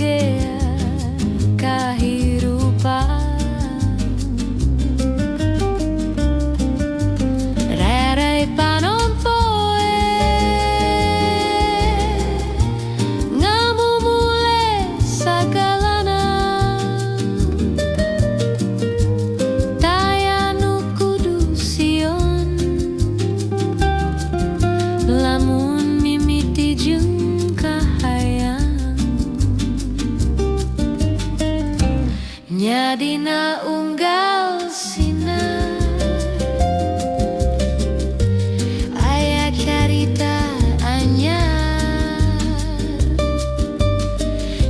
bagea kahirupan. Rerei panompoe ngamumule sagalana. Tayanu kudu sion lamun mimiti jeung kahayang. Nyadina unggal sinar aya carita anyar.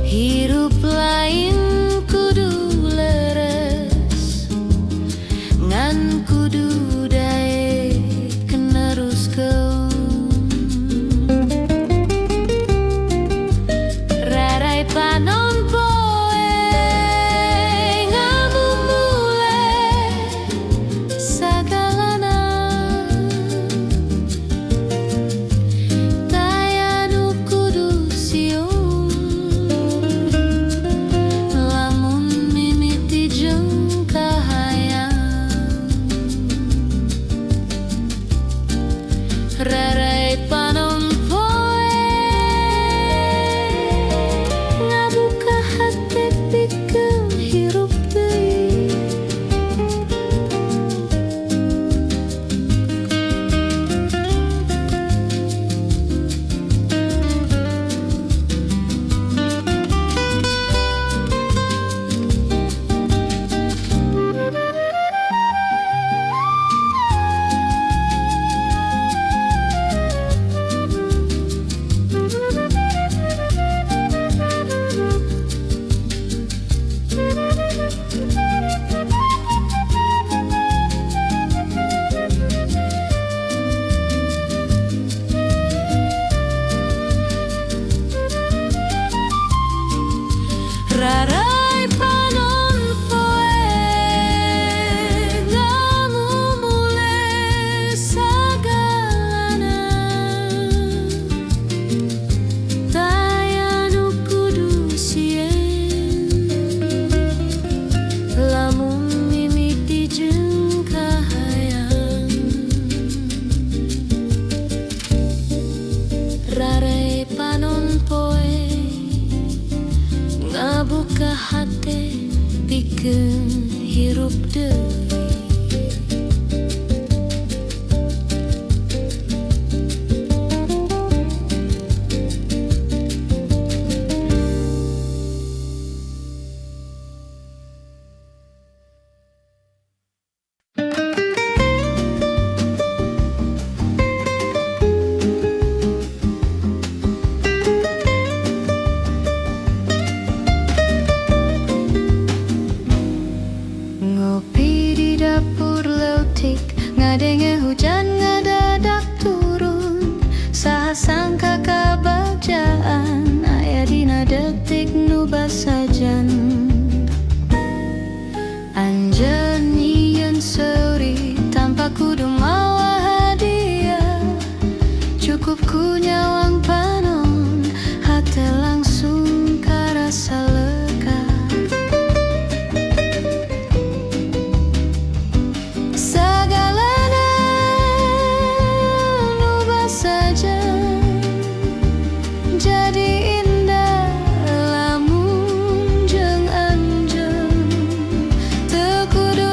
Hirup lain kudu leres ngan kudu dae keneruskeun. Rarai panompoe ngamumule sagalana. Tayanu kudu sion lamun mimiti jeung kahayang. Rarai panompoe ngabuka hati pikeun hirup deui. Rarai panompoe ngamumule sagalana. Tayanu kudu sien lamun mimiti jeung kahayang. Rarai panompoe ngabuka hati pikeun hirup deui. Ngopi di dapur leutik ngadenge hujan ngadadak turun. Saha sangka kabajaan aya dina detik nu basajan. Anjeun nyieun seuri tanpa kudu mawa hadiah. Cukup ku nyawang panon hate langsung karasa lega. Sagalana nu basajan jadi indah lamun jeung anjeun. Teu kudu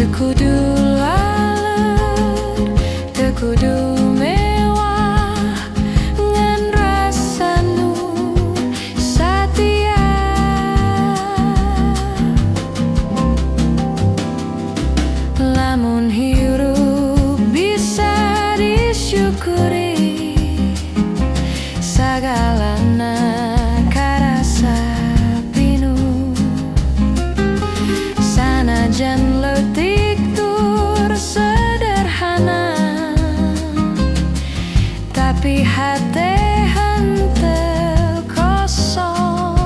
kudu laler, teu kudu mewah, ngan rasa nu satia. Lamun hirup bisa disyukuri, sagalana karasa pinuh. Sanajan leutik tur sederhana, tapi hate henteu kosong.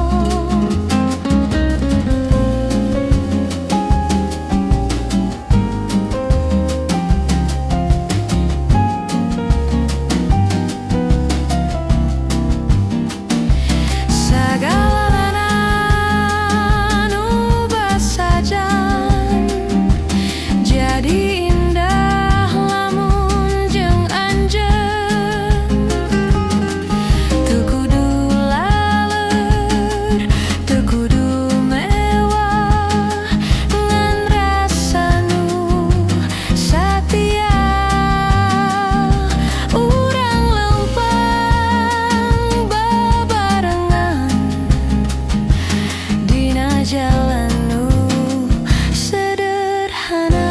Sagalana nu basajan jadi indah lamun jeung anjeun. Teu kudu laler, teu kudu mewah, ngan rasa nu satia. Urang lempang bebarengan dina jalan nu sederhana.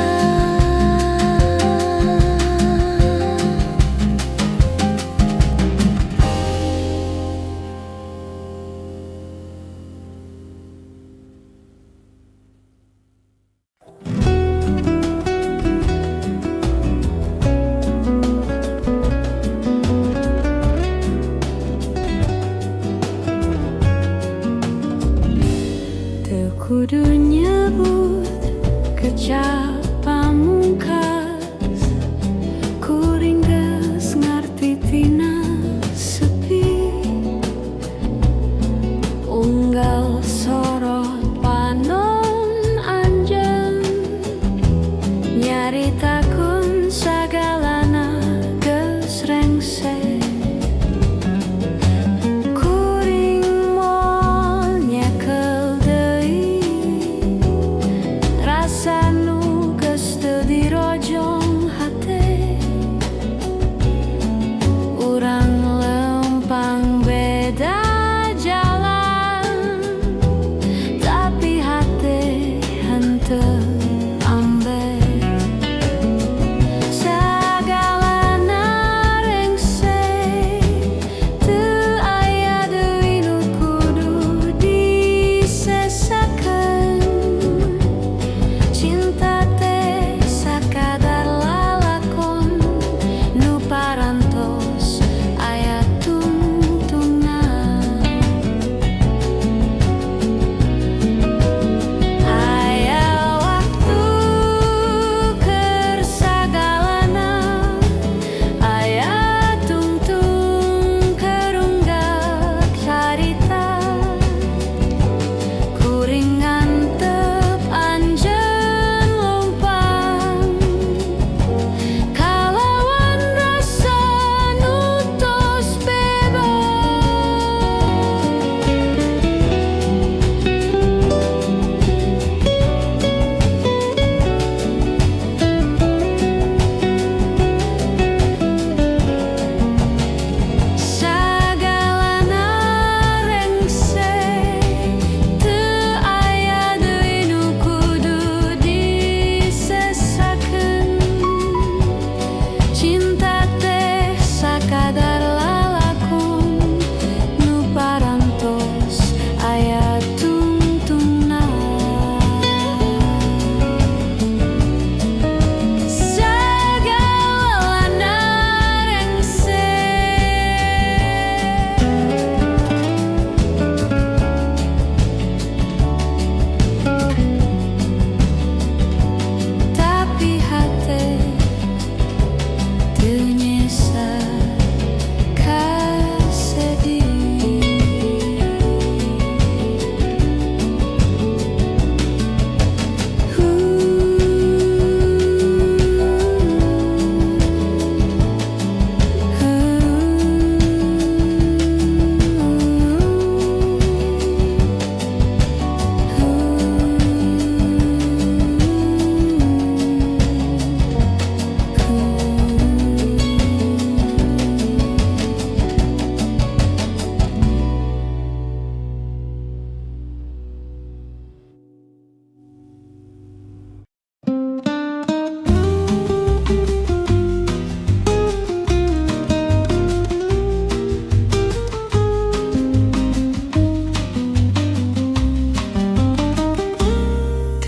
Teu kudu nyebut kecap pamungkas, kuring geus ngarti tina sepi. Unggal sorot panon anjeun, nyaritakeun sagalana geus rengse. Kuring moal nyekel deui, rasa nu geus teu dirojo.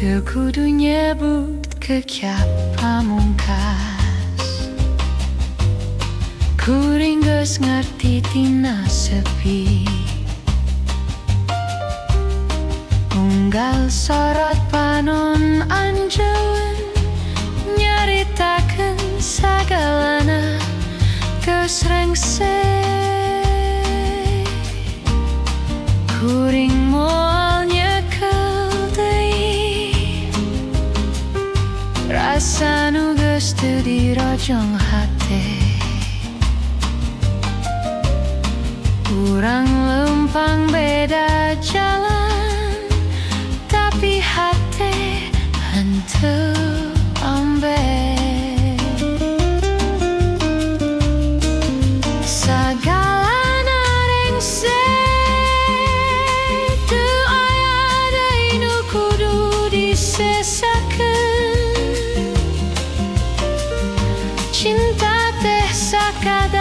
teu kudu nyebut ke Kyap Pamungkas. Kuring geus ngerti tina sepi, unggal sorot panon anjeun nyaritakeun sagalana geus rengse. Kuring moal nyekel deui rasa nu geus teu dirojong hate. Urang lempang beda jalan, tapi hate henteu ambe. Sagalana rengse, teu aya deui nu kudu disesakeun. Cinta teh sakadar